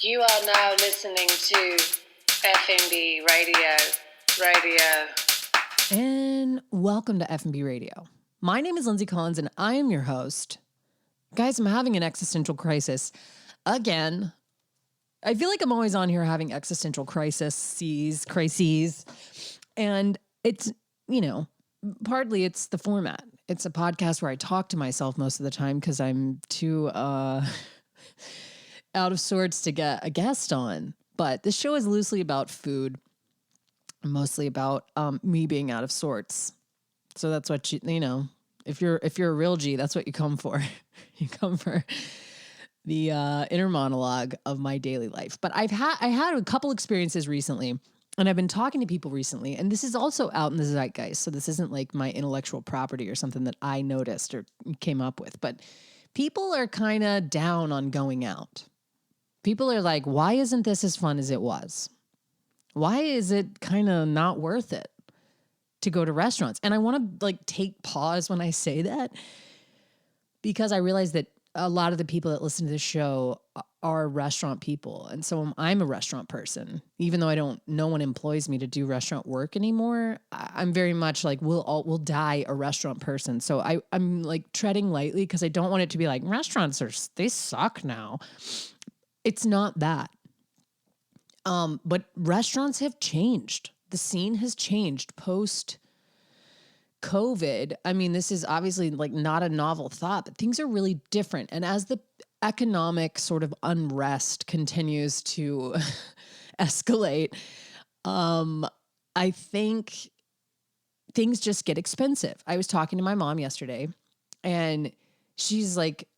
You are now listening to Effin B Radio. And welcome to Effin B Radio. My name is Lindsay Collins and I am your host. Guys, I'm having an existential crisis again. I feel like I'm always on here having existential crises. And it's, partly it's the format. It's a podcast where I talk to myself most of the time because I'm too out of sorts to get a guest on. But this show is loosely about food, mostly about me being out of sorts. So that's what if you're a real G, that's what you come for. You come for the inner monologue of my daily life. But I had a couple experiences recently, and I've been talking to people recently, and this is also out in the zeitgeist. So this isn't like my intellectual property or something that I noticed or came up with, but people are kind of down on going out. People are like, why isn't this as fun as it was? Why is it kind of not worth it to go to restaurants? And I want to take pause when I say that, because I realize that a lot of the people that listen to this show are restaurant people. And so I'm a restaurant person, even though no one employs me to do restaurant work anymore. I'm very much like, we'll die a restaurant person. So I'm like treading lightly because I don't want it to be like restaurants they suck now. It's not that. But restaurants have changed. The scene has changed post COVID. I mean, this is obviously not a novel thought, but things are really different. And as the economic sort of unrest continues to escalate, I think things just get expensive. I was talking to my mom yesterday, and she's like,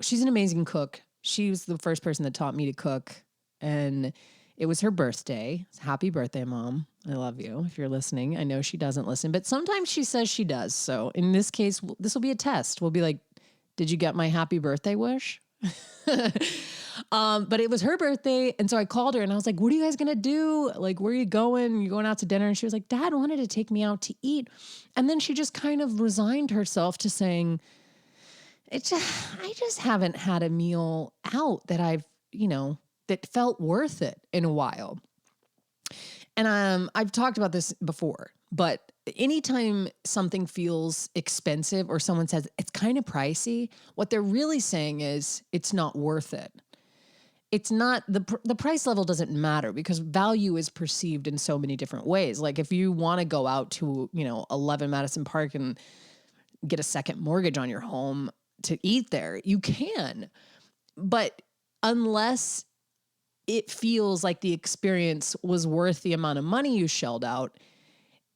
she's an amazing cook. She was the first person that taught me to cook, and it was her birthday. Happy birthday, Mom. I love you. If you're listening, I know she doesn't listen, but sometimes she says she does. So in this case, this will be a test. We'll be like, did you get my happy birthday wish? But it was her birthday. And so I called her and I was like, what are you guys going to do? Like, where are you going? You going out to dinner? And she was like, Dad wanted to take me out to eat. And then she just kind of resigned herself to saying, I just haven't had a meal out that that felt worth it in a while. And I've talked about this before, but anytime something feels expensive or someone says it's kind of pricey, what they're really saying is it's not worth it. It's not the price level doesn't matter, because value is perceived in so many different ways. Like if you want to go out to, 11 Madison Park and get a second mortgage on your home to eat there, you can. But unless it feels like the experience was worth the amount of money you shelled out,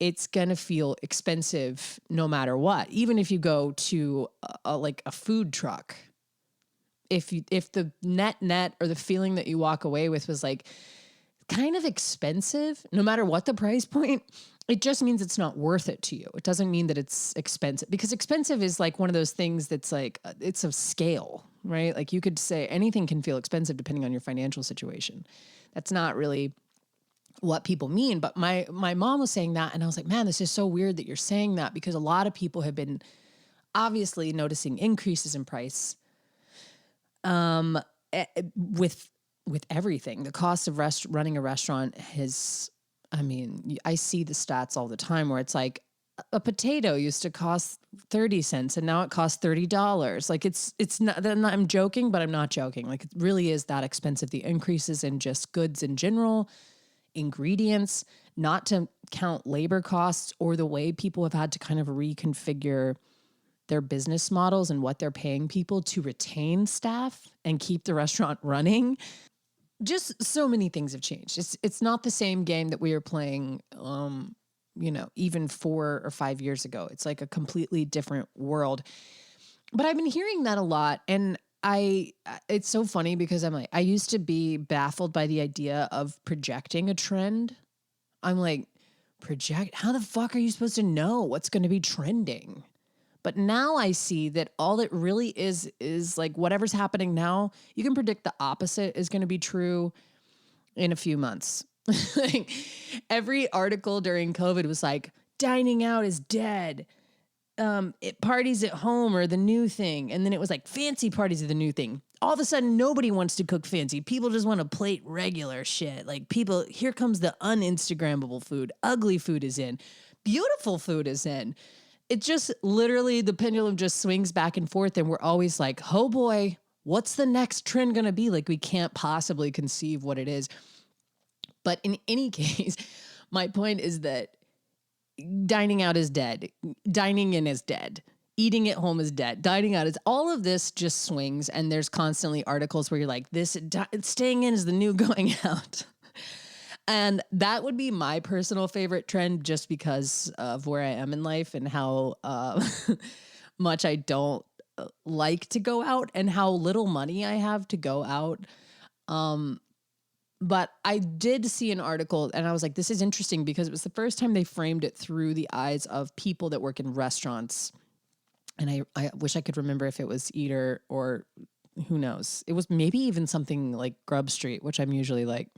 it's going to feel expensive no matter what. Even if you go to a food truck, if the net or the feeling that you walk away with was like kind of expensive, no matter what the price point, it just means it's not worth it to you. It doesn't mean that it's expensive, because expensive is like one of those things that's like, it's a scale, right? Like you could say anything can feel expensive depending on your financial situation. That's not really what people mean. But my mom was saying that, and I was like, man, this is so weird that you're saying that, because a lot of people have been obviously noticing increases in price with everything. The cost of running a restaurant I see the stats all the time where it's like a potato used to cost 30 cents and now it costs $30. Like it's not, I'm joking, but I'm not joking. Like it really is that expensive. The increases in just goods in general, ingredients, not to count labor costs or the way people have had to kind of reconfigure their business models and what they're paying people to retain staff and keep the restaurant running. Just so many things have changed. It's not the same game that we were playing, even 4 or 5 years ago. It's like a completely different world. But I've been hearing that a lot, and it's so funny because I'm like, I used to be baffled by the idea of projecting a trend. I'm like, how the fuck are you supposed to know what's going to be trending? But now I see that all it really is like whatever's happening now, you can predict the opposite is going to be true in a few months. Like every article during COVID was like, dining out is dead. Parties at home are the new thing. And then it was like fancy parties are the new thing. all of a sudden nobody wants to cook fancy. People just want to plate regular shit. Like people, here comes the uninstagrammable food. Ugly food is in. Beautiful food is in. It just literally, the pendulum just swings back and forth, and we're always like, oh boy, what's the next trend going to be? Like we can't possibly conceive what it is. But in any case, my point is that dining out is dead. Dining in is dead. Eating at home is dead. Dining out is, all of this just swings, and there's constantly articles where you're like, staying in is the new going out. And that would be my personal favorite trend, just because of where I am in life and how much I don't like to go out and how little money I have to go out. But I did see an article and I was like, this is interesting, because it was the first time they framed it through the eyes of people that work in restaurants. And I wish I could remember if it was Eater or who knows. It was maybe even something like Grub Street, which I'm usually like,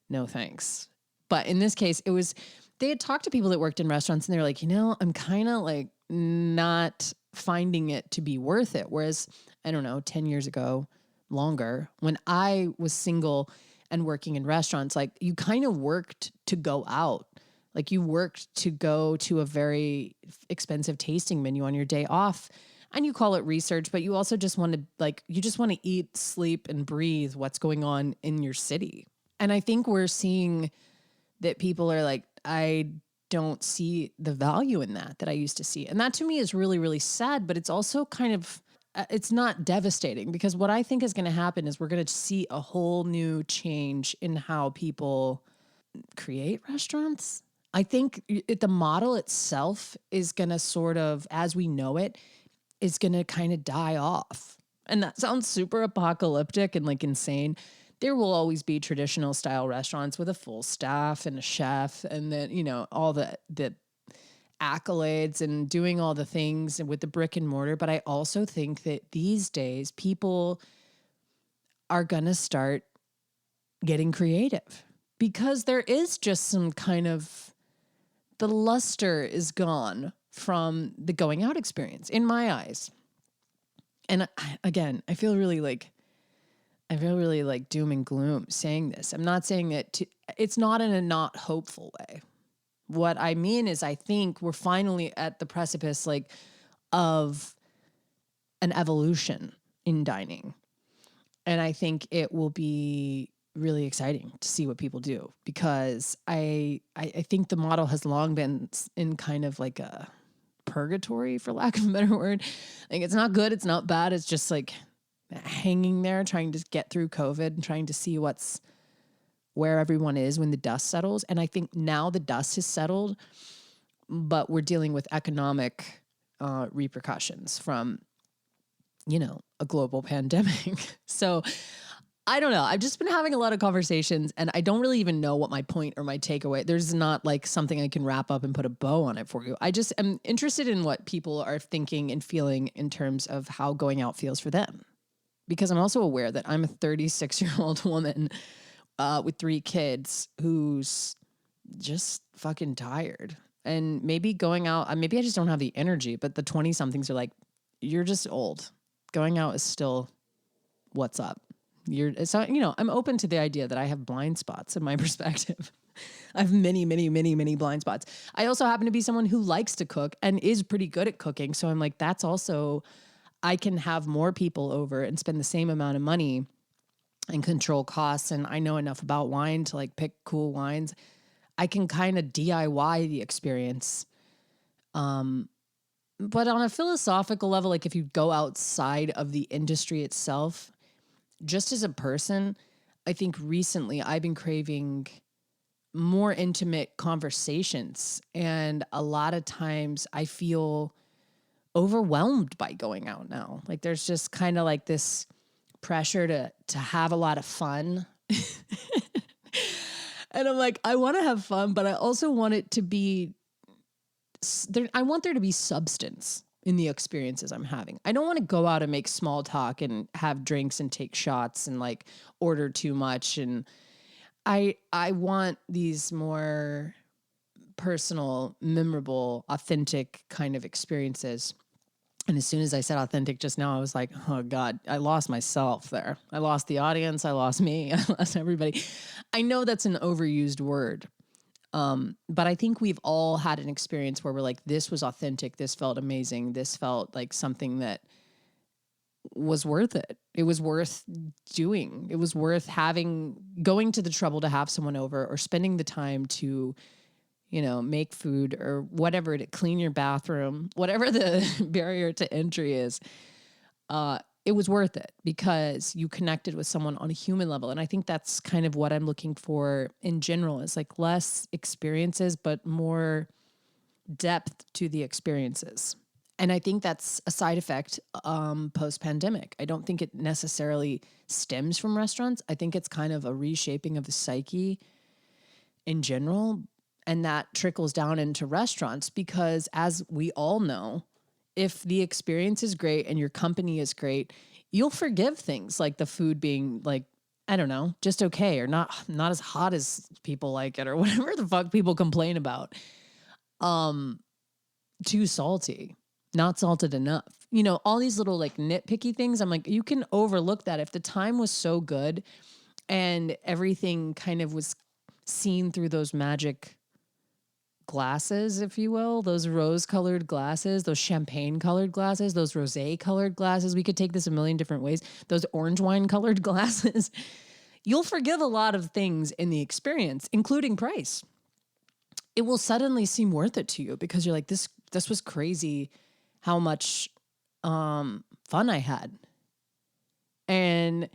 no thanks. But in this case, they had talked to people that worked in restaurants, and they were like, I'm kind of like not finding it to be worth it. Whereas, I don't know, 10 years ago, longer, when I was single and working in restaurants, like you kind of worked to go out. Like you worked to go to a very expensive tasting menu on your day off, and you call it research, but you also just want to eat, sleep, and breathe what's going on in your city. And I think we're seeing that people are like, I don't see the value in that I used to see. And that to me is really, really sad, but it's also kind of, it's not devastating, because what I think is going to happen is we're going to see a whole new change in how people create restaurants. I think the model itself is going to sort of, as we know it, is going to kind of die off. And that sounds super apocalyptic and like insane. There will always be traditional style restaurants with a full staff and a chef, and then, all the accolades and doing all the things with the brick and mortar. But I also think that these days people are going to start getting creative, because there is just some kind of, the luster is gone from the going out experience in my eyes. And again, I feel really like doom and gloom saying this. I'm not saying it it's not in a not hopeful way. What I mean is, I think we're finally at the precipice of an evolution in dining. And I think it will be really exciting to see what people do, because I think the model has long been in kind of like a purgatory, for lack of a better word. Like it's not good, it's not bad, it's just like hanging there, trying to get through COVID and trying to see where everyone is when the dust settles. And I think now the dust has settled, but we're dealing with economic repercussions from, a global pandemic. So I don't know. I've just been having a lot of conversations, and I don't really even know what my point or my takeaway. There's not like something I can wrap up and put a bow on it for you. I just am interested in what people are thinking and feeling in terms of how going out feels for them. Because I'm also aware that I'm a 36-year-old woman with 3 kids who's just fucking tired. And maybe going out, maybe I just don't have the energy, but the 20-somethings are like, you're just old. Going out is still what's up. I'm open to the idea that I have blind spots in my perspective. I have many, many, many, many blind spots. I also happen to be someone who likes to cook and is pretty good at cooking. So I'm like, that's also, I can have more people over and spend the same amount of money and control costs. And I know enough about wine to like pick cool wines. I can kind of DIY the experience. But on a philosophical level, like if you go outside of the industry itself, just as a person, I think recently I've been craving more intimate conversations. And a lot of times I feel overwhelmed by going out now. Like there's just kind of like this pressure to have a lot of fun. And I'm like, I want to have fun, but I also want it to be I want there to be substance in the experiences I'm having. I don't want to go out and make small talk and have drinks and take shots and like order too much. And I want these more personal, memorable, authentic kind of experiences. And as soon as I said authentic just now, I was like, oh God, I lost myself there. I lost the audience. I lost me. I lost everybody. I know that's an overused word. But I think we've all had an experience where we're like, this was authentic. This felt amazing. This felt like something that was worth it. It was worth doing. It was worth going to the trouble to have someone over, or spending the time to, make food or whatever, to clean your bathroom, whatever the barrier to entry is. It was worth it because you connected with someone on a human level. And I think that's kind of what I'm looking for in general, is like less experiences, but more depth to the experiences. And I think that's a side effect post-pandemic. I don't think it necessarily stems from restaurants. I think it's kind of a reshaping of the psyche in general. And that trickles down into restaurants because, as we all know, if the experience is great and your company is great, you'll forgive things like the food being like, I don't know, just okay, or not as hot as people like it, or whatever the fuck people complain about. Too salty, not salted enough. All these little like nitpicky things. I'm like, you can overlook that if the time was so good and everything kind of was seen through those magic glasses, if you will, those rose-colored glasses, those champagne-colored glasses, those rosé-colored glasses. We could take this a million different ways. Those orange wine-colored glasses. You'll forgive a lot of things in the experience, including price. It will suddenly seem worth it to you because you're like, this was crazy how much fun I had. And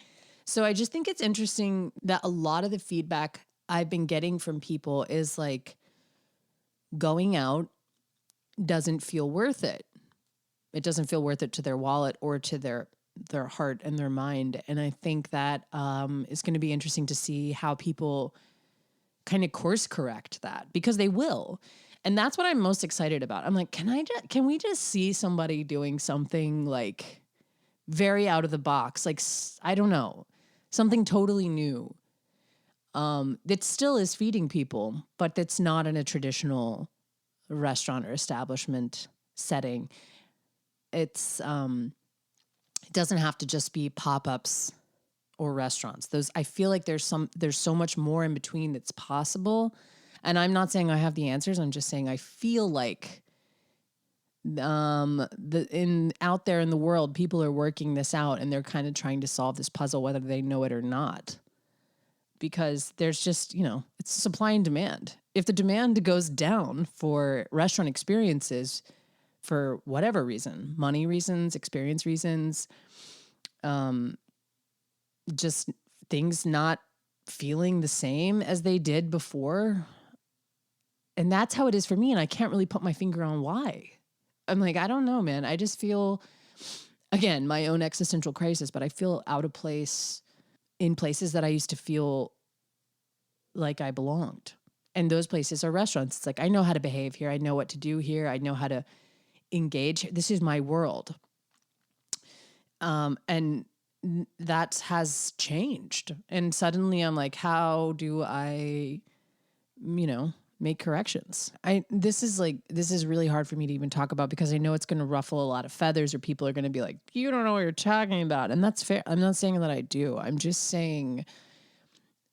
so I just think it's interesting that a lot of the feedback I've been getting from people is like, going out doesn't feel worth it. It doesn't feel worth it to their wallet or to their heart and their mind. And I think that is going to be interesting to see how people kind of course correct that, because they will. And that's what I'm most excited about. I'm like, can we just see somebody doing something like very out of the box? Like, I don't know, something totally new. That still is feeding people, but that's not in a traditional restaurant or establishment setting. It's it doesn't have to just be pop-ups or restaurants. I feel like there's so much more in between that's possible. And I'm not saying I have the answers. I'm just saying I feel like out there in the world, people are working this out and they're kind of trying to solve this puzzle, whether they know it or not. Because there's just, it's supply and demand. If the demand goes down for restaurant experiences for whatever reason, money reasons, experience reasons, just things not feeling the same as they did before. And that's how it is for me. And I can't really put my finger on why. I'm like, I don't know, man. I just feel, again, my own existential crisis, but I feel out of place in places that I used to feel like I belonged. And those places are restaurants. It's like, I know how to behave here. I know what to do here. I know how to engage. This is my world. And that has changed. And suddenly I'm like, how do I, make corrections? This is really hard for me to even talk about because I know it's going to ruffle a lot of feathers, or people are going to be like, you don't know what you're talking about. And that's fair. I'm not saying that I do. I'm just saying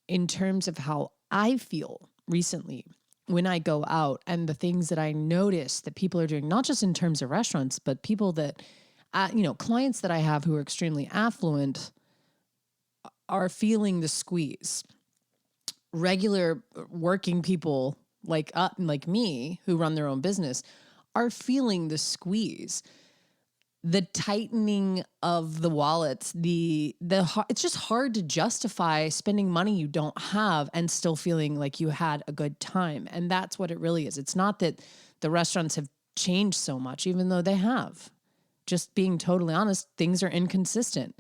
in terms of how I feel recently when I go out and the things that I notice that people are doing, not just in terms of restaurants, but people that, clients that I have who are extremely affluent are feeling the squeeze. Regular working people like me who run their own business are feeling the squeeze. The tightening of the wallets, it's just hard to justify spending money you don't have and still feeling like you had a good time. And that's what it really is. It's not that the restaurants have changed so much, even though they have. Just being totally honest, things are inconsistent.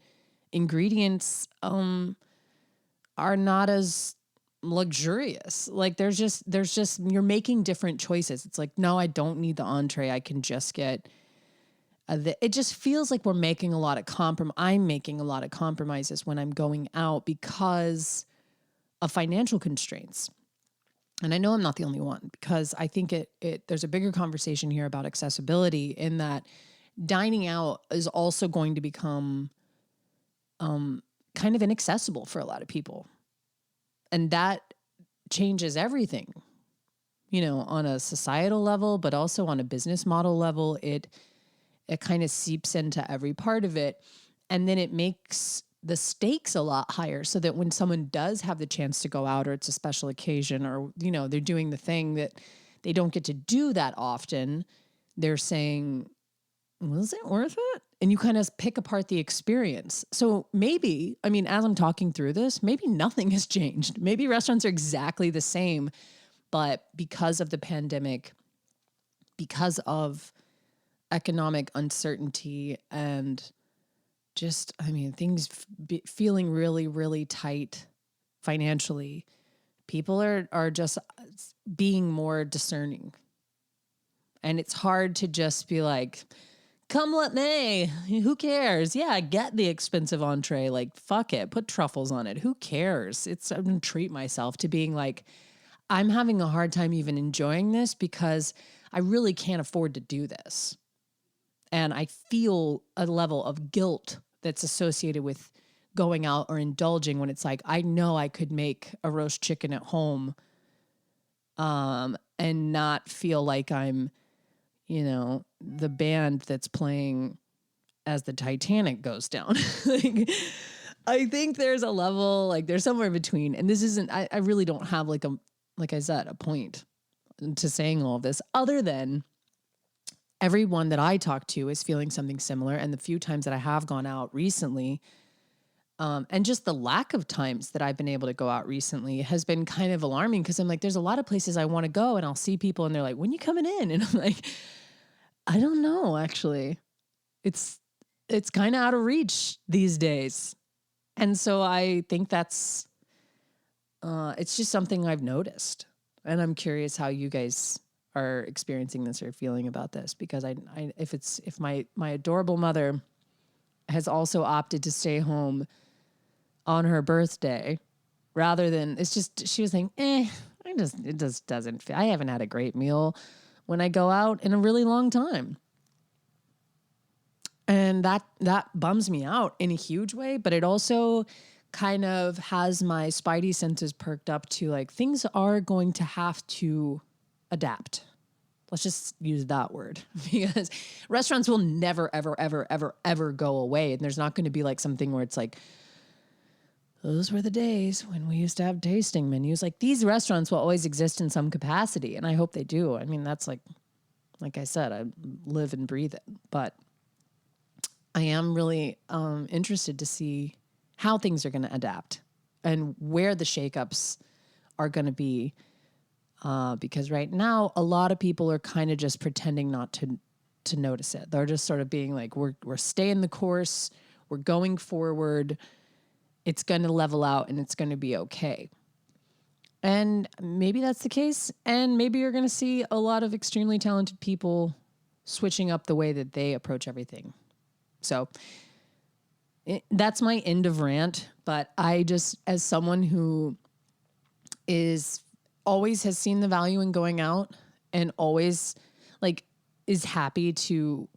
Ingredients are not as luxurious. Like there's just you're making different choices. It's like, no, I don't need the entree. I can just get it just feels like I'm making a lot of compromises when I'm going out because of financial constraints. And I know I'm not the only one, because I think there's a bigger conversation here about accessibility, in that dining out is also going to become kind of inaccessible for a lot of people. And that changes everything, on a societal level, but also on a business model level. It kind of seeps into every part of it. And then it makes the stakes a lot higher, so that when someone does have the chance to go out, or it's a special occasion, or, they're doing the thing that they don't get to do that often, they're saying, was it worth it? And you kind of pick apart the experience. So maybe, as I'm talking through this, maybe nothing has changed. Maybe restaurants are exactly the same, but because of the pandemic, because of economic uncertainty, and just, things feeling really, really tight financially, people are just being more discerning. And it's hard to just be like, come let me, who cares? Yeah, get the expensive entree. Like, fuck it, put truffles on it. Who cares? I'm gonna treat myself, to being like, I'm having a hard time even enjoying this because I really can't afford to do this. And I feel a level of guilt that's associated with going out or indulging, when it's like, I know I could make a roast chicken at home and not feel like I'm, the band that's playing as the Titanic goes down. Like, I think there's a level, like there's somewhere in between. And this isn't, I really don't have like I said, a point to saying all of this, other than everyone that I talk to is feeling something similar. And the few times that I have gone out recently, and just the lack of times that I've been able to go out recently has been kind of alarming, because I'm like, there's a lot of places I want to go, and I'll see people and they're like, when you coming in? And I'm like, I don't know, actually. It's kind of out of reach these days. And so I think that's, it's just something I've noticed. And I'm curious how you guys are experiencing this or feeling about this, because if my adorable mother has also opted to stay home on her birthday, rather than, she was saying, it just doesn't fit. I haven't had a great meal when I go out in a really long time. And that bums me out in a huge way, but it also kind of has my spidey senses perked up to, like, things are going to have to adapt. Let's just use that word, because restaurants will never, ever, ever, ever, ever go away. And there's not going to be like something where it's like, those were the days when we used to have tasting menus. Like, these restaurants will always exist in some capacity, and I hope they do. That's like I said, I live and breathe it. But I am really interested to see how things are going to adapt and where the shakeups are going to be. Because right now, a lot of people are kind of just pretending not to notice it. They're just sort of being like, we're staying the course, we're going forward, it's going to level out and it's going to be okay. And maybe that's the case. And maybe you're going to see a lot of extremely talented people switching up the way that they approach everything. So that's my end of rant. But I just, as someone who always has seen the value in going out, and always is happy to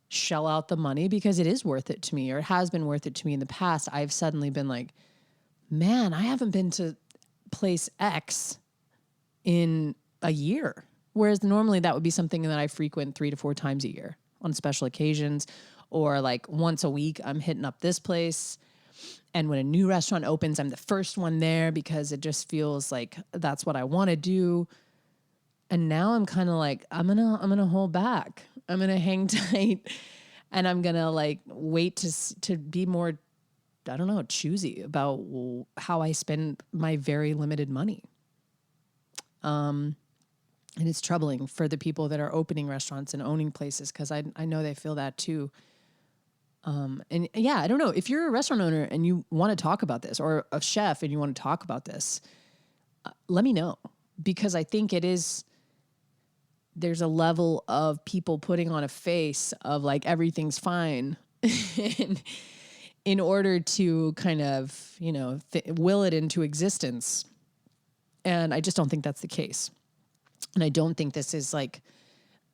shell out the money because it is worth it to me, or it has been worth it to me in the past, I've suddenly been like, man, I haven't been to place X in a year. Whereas normally that would be something that I frequent 3 to 4 times a year on special occasions, or like once a week I'm hitting up this place. And when a new restaurant opens, I'm the first one there because it just feels like that's what I want to do. And now I'm kind of like, I'm going to hold back. I'm going to hang tight, and I'm going to wait to be more, I don't know, choosy about how I spend my very limited money. And it's troubling for the people that are opening restaurants and owning places, because I know they feel that too. And yeah, I don't know, if you're a restaurant owner and you want to talk about this, or a chef and you want to talk about this, let me know, because I think there's a level of people putting on a face of like everything's fine in order to kind of, will it into existence. And I just don't think that's the case. And I don't think this is like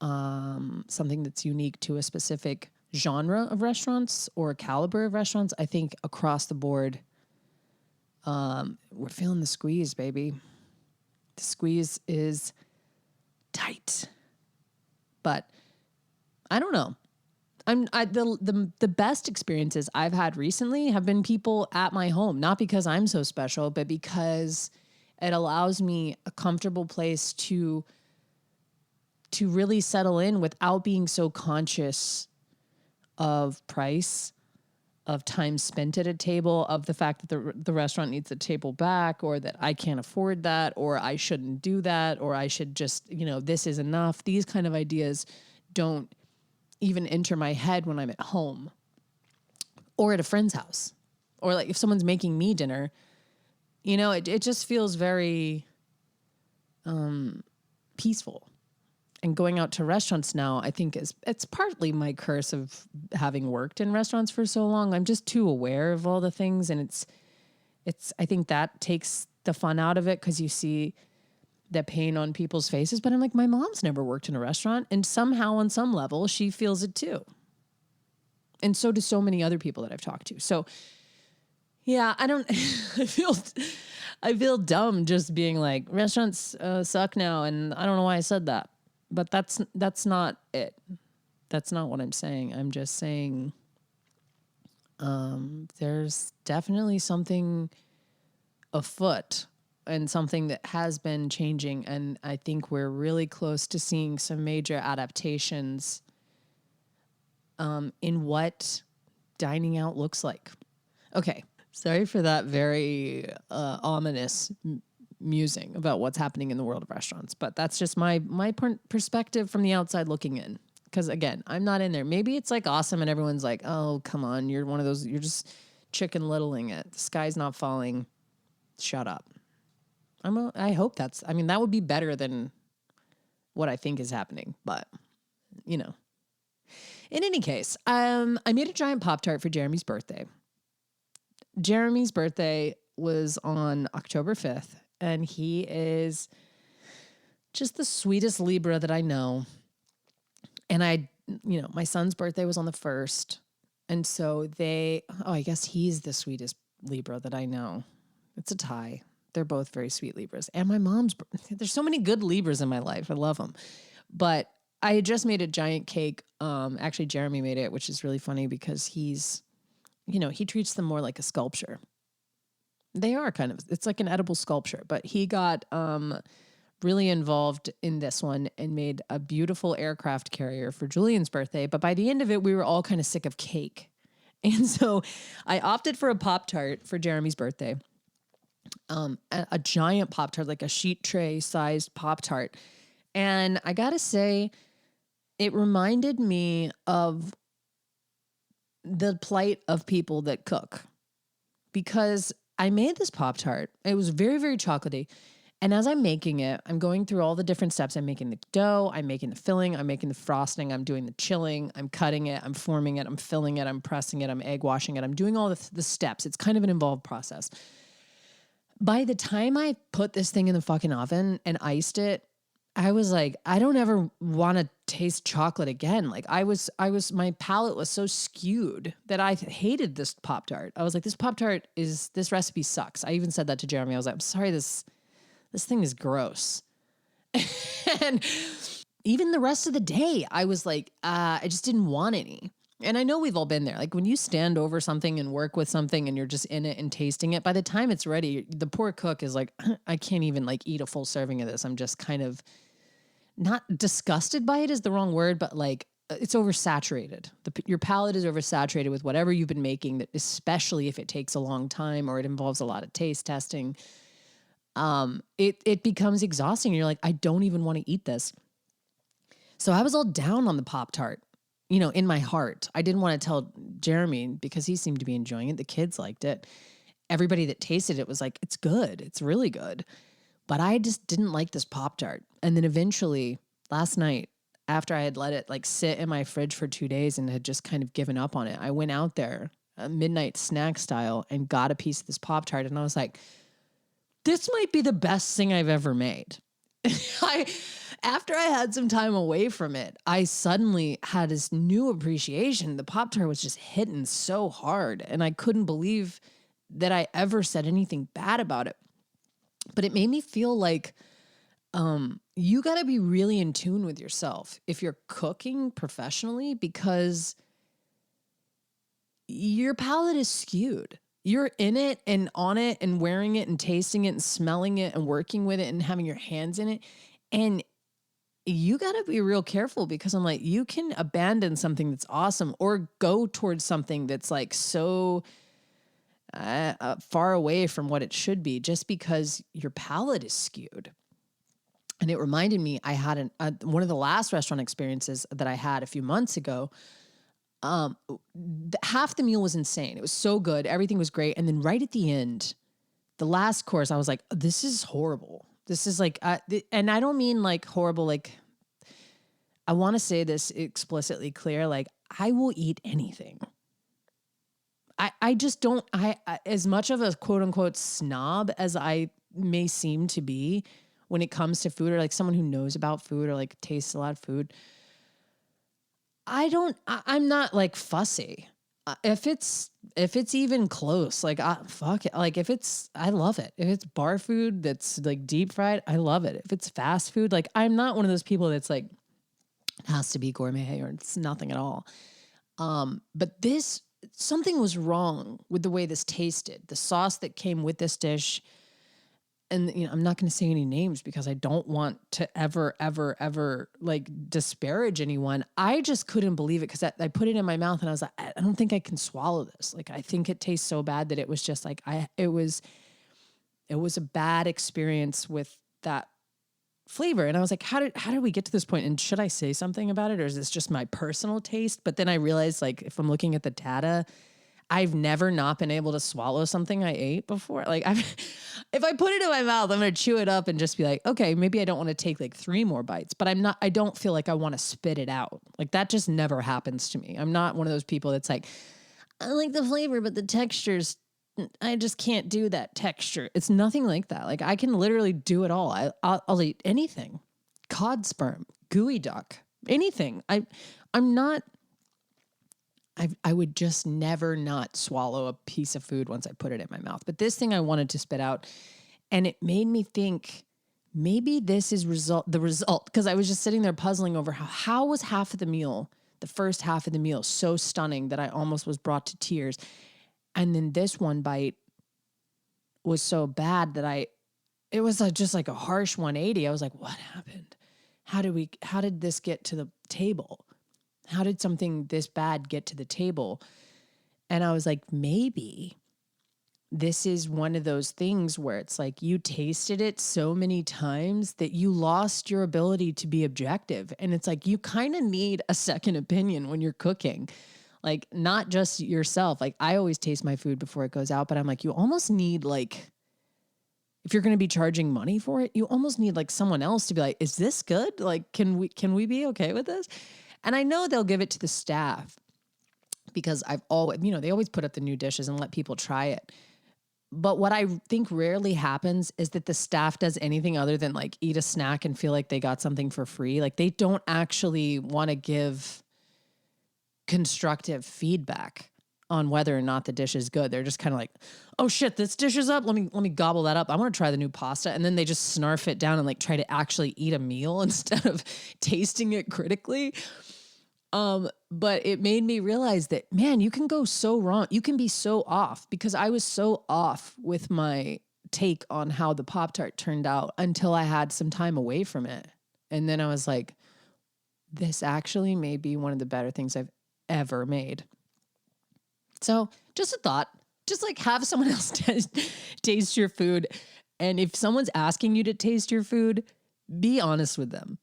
something that's unique to a specific genre of restaurants or caliber of restaurants. I think across the board, we're feeling the squeeze, baby. The squeeze is tight. But I don't know. The best experiences I've had recently have been people at my home, not because I'm so special, but because it allows me a comfortable place to really settle in without being so conscious of price, of time spent at a table, of the fact that the restaurant needs the table back, or that I can't afford that, or I shouldn't do that, or I should just, this is enough. These kind of ideas don't even enter my head when I'm at home or at a friend's house, or like if someone's making me dinner, it just feels very peaceful. And going out to restaurants now, I think it's partly my curse of having worked in restaurants for so long. I'm just too aware of all the things, and I think that takes the fun out of it, because you see the pain on people's faces. But I'm like, my mom's never worked in a restaurant, and somehow on some level she feels it too. And so do so many other people that I've talked to. So yeah, I feel dumb just being like, restaurants suck now, and I don't know why I said that. But that's not it. That's not what I'm saying. I'm just saying there's definitely something afoot, and something that has been changing. And I think we're really close to seeing some major adaptations in what dining out looks like. Okay, sorry for that very ominous musing about what's happening in the world of restaurants, but that's just my perspective from the outside looking in. Because again, I'm not in there. Maybe it's like awesome and everyone's like, oh, come on, you're one of those, you're just chicken littling it. The sky's not falling. Shut up. I hope that would be better than what I think is happening, but in any case, I made a giant Pop-Tart for Jeremy's birthday. Jeremy's birthday was on October 5th. And he is just the sweetest Libra that I know. And my son's birthday was on the 1st. And so I guess he's the sweetest Libra that I know. It's a tie. They're both very sweet Libras. And my mom's, there's so many good Libras in my life. I love them. But I had just made a giant cake. Actually, Jeremy made it, which is really funny because he's, he treats them more like a sculpture. They are it's like an edible sculpture, but he got really involved in this one and made a beautiful aircraft carrier for Julian's birthday. But by the end of it, we were all kind of sick of cake. And so I opted for a Pop-Tart for Jeremy's birthday. A giant Pop-Tart, like a sheet tray sized Pop-Tart. And I gotta say, it reminded me of the plight of people that cook, because I made this Pop-Tart. It was very, very chocolatey. And as I'm making it, I'm going through all the different steps. I'm making the dough, I'm making the filling, I'm making the frosting, I'm doing the chilling, I'm cutting it, I'm forming it, I'm filling it, I'm pressing it, I'm egg washing it. I'm doing all the steps. It's kind of an involved process. By the time I put this thing in the fucking oven and iced it, I was like, I don't ever want to taste chocolate again. Like my palate was so skewed that I hated this Pop-Tart. I was like, this recipe sucks. I even said that to Jeremy. I was like, I'm sorry, this thing is gross. And even the rest of the day, I was like, I just didn't want any. And I know we've all been there. Like when you stand over something and work with something and you're just in it and tasting it, by the time it's ready, the poor cook is like, I can't even like eat a full serving of this. I'm just kind of not disgusted by it is the wrong word, but like it's oversaturated. Your palate is oversaturated with whatever you've been making, that especially if it takes a long time or it involves a lot of taste testing. It becomes exhausting. You're like, I don't even want to eat this. So I was all down on the Pop-Tart, in my heart. I didn't want to tell Jeremy because he seemed to be enjoying it. The kids liked it. Everybody that tasted it was like, it's good. It's really good. But I just didn't like this Pop-Tart. And then eventually last night, after I had let it like sit in my fridge for 2 days and had just kind of given up on it, I went out there midnight snack style and got a piece of this Pop-Tart. And I was like, this might be the best thing I've ever made. after I had some time away from it, I suddenly had this new appreciation. The Pop-Tart was just hitting so hard, and I couldn't believe that I ever said anything bad about it. But it made me feel like you got to be really in tune with yourself if you're cooking professionally, because your palate is skewed. You're in it and on it and wearing it and tasting it and smelling it and working with it and having your hands in it. And you got to be real careful, because I'm like, you can abandon something that's awesome or go towards something that's like so far away from what it should be just because your palate is skewed. And it reminded me, I had one of the last restaurant experiences that I had a few months ago. Half the meal was insane. It was so good. Everything was great. And then right at the end, the last course, I was like, this is horrible. This is like, and I don't mean like horrible. Like, I want to say this explicitly clear. Like, I will eat anything. I just don't, as much of a quote unquote snob as I may seem to be when it comes to food, or like someone who knows about food or like tastes a lot of food, I'm not like fussy. If it's even close, like, fuck it. Like I love it. If it's bar food that's like deep fried, I love it. If it's fast food, like I'm not one of those people that's like, it has to be gourmet or it's nothing at all. But something was wrong with the way this tasted. The sauce that came with this dish, and I'm not going to say any names because I don't want to ever like disparage anyone. I just couldn't believe it because I put it in my mouth and I was like, I don't think I can swallow this. Like, I think it tastes so bad that it was just like, it was a bad experience with that flavor. And I was like, how did we get to this point? And should I say something about it, or is this just my personal taste? But then I realized, like, if I'm looking at the data, I've never not been able to swallow something I ate before. Like, if I put it in my mouth, I'm going to chew it up and just be like, okay, maybe I don't want to take like 3 more bites, but I don't feel like I want to spit it out. Like, that just never happens to me. I'm not one of those people that's like, I like the flavor, but the textures, I just can't do that texture. It's nothing like that. Like, I can literally do it all. I'll eat anything. Cod sperm, gooey duck, anything. I'm not, I would just never not swallow a piece of food once I put it in my mouth. But this thing I wanted to spit out, and it made me think maybe this is the result, because I was just sitting there puzzling over how was half of the meal, the first half of the meal, so stunning that I almost was brought to tears. And then this one bite was so bad that it was just like a harsh 180. I was like, what happened? How did this get to the table? How did something this bad get to the table? And I was like, maybe this is one of those things where it's like you tasted it so many times that you lost your ability to be objective. And it's like, you kind of need a second opinion when you're cooking. Like, not just yourself. Like, I always taste my food before it goes out, but I'm like, you almost need, like, if you're going to be charging money for it, you almost need like someone else to be like, is this good? Like, can we be okay with this? And I know they'll give it to the staff because they always put up the new dishes and let people try it. But what I think rarely happens is that the staff does anything other than like eat a snack and feel like they got something for free. Like, they don't actually want to give constructive feedback on whether or not the dish is good. They're just kind of like, oh shit, this dish is up. Let me gobble that up. I want to try the new pasta. And then they just snarf it down and like try to actually eat a meal instead of tasting it critically. But it made me realize that, man, you can go so wrong. You can be so off, because I was so off with my take on how the Pop-Tart turned out until I had some time away from it. And then I was like, this actually may be one of the better things I've ever made. So just a thought, just like have someone else taste your food. And if someone's asking you to taste your food, be honest with them.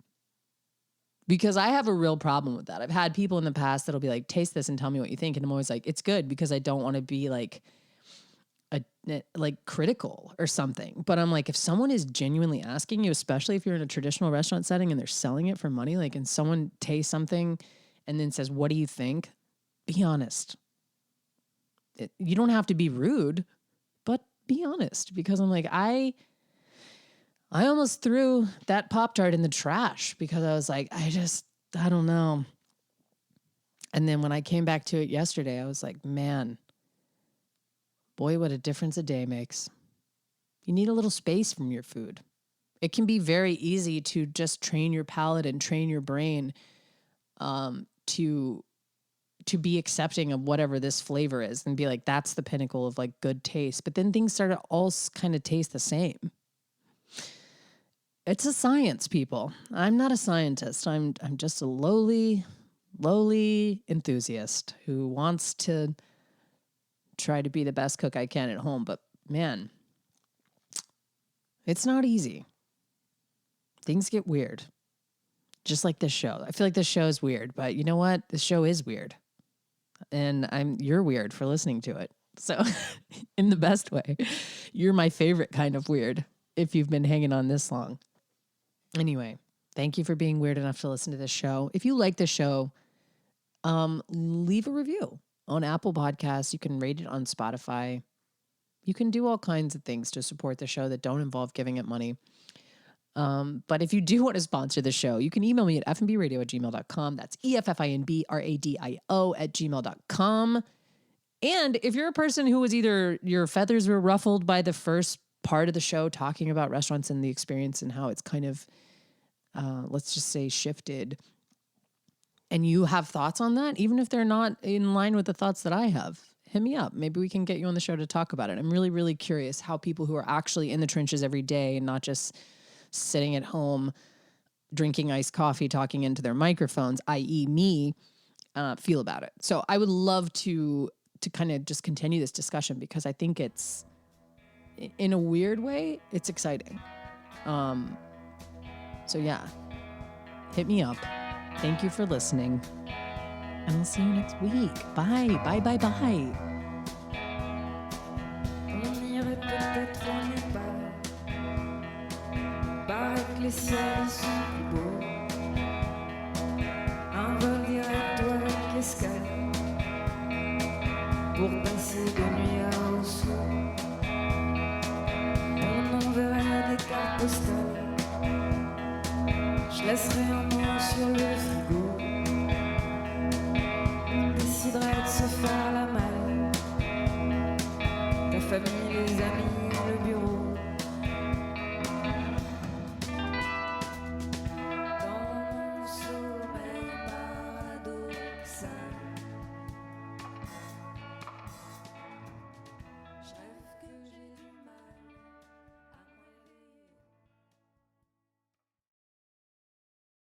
Because I have a real problem with that. I've had people in the past that'll be like, taste this and tell me what you think. And I'm always like, it's good, because I don't want to be like critical or something. But I'm like, if someone is genuinely asking you, especially if you're in a traditional restaurant setting and they're selling it for money, like, and someone tastes something and then says, what do you think? Be honest. You don't have to be rude, but be honest, because I'm like, I I almost threw that Pop-Tart in the trash because I was like, I don't know. And then when I came back to it yesterday, I was like, man, boy, what a difference a day makes. You need a little space from your food. It can be very easy to just train your palate and train your brain to be accepting of whatever this flavor is and be like, that's the pinnacle of like good taste. But then things start to all kind of taste the same. It's a science, people. I'm not a scientist. I'm just a lowly enthusiast who wants to try to be the best cook I can at home. But man, it's not easy. Things get weird. Just like this show. I feel like this show is weird, but you know what? This show is weird. And you're weird for listening to it. So in the best way, you're my favorite kind of weird if you've been hanging on this long. Anyway, thank you for being weird enough to listen to this show. If you like the show, leave a review on Apple Podcasts. You can rate it on Spotify. You can do all kinds of things to support the show that don't involve giving it money. But if you do want to sponsor the show, you can email me at effnbradio@gmail.com. That's EFFINBRADIO@gmail.com. And if you're a person who was either your feathers were ruffled by the first part of the show talking about restaurants and the experience and how it's kind of, let's just say, shifted, and you have thoughts on that, even if they're not in line with the thoughts that I have, hit me up. Maybe we can get you on the show to talk about it. I'm really, really curious how people who are actually in the trenches every day and not just sitting at home, drinking iced coffee, talking into their microphones, i.e. me, feel about it. So I would love to kind of just continue this discussion because I think it's, in a weird way, it's exciting. So yeah, hit me up. Thank you for listening. And I'll see you next week. Bye, bye, bye, bye. Paraît que les ciels sont plus beaux. Un vol direct avec l'escale pour passer de nuit à Oslo. On enverrait des cartes postales. Je laisserai un mot sur le frigo. On déciderait de se faire la malle. Ta famille, les amis.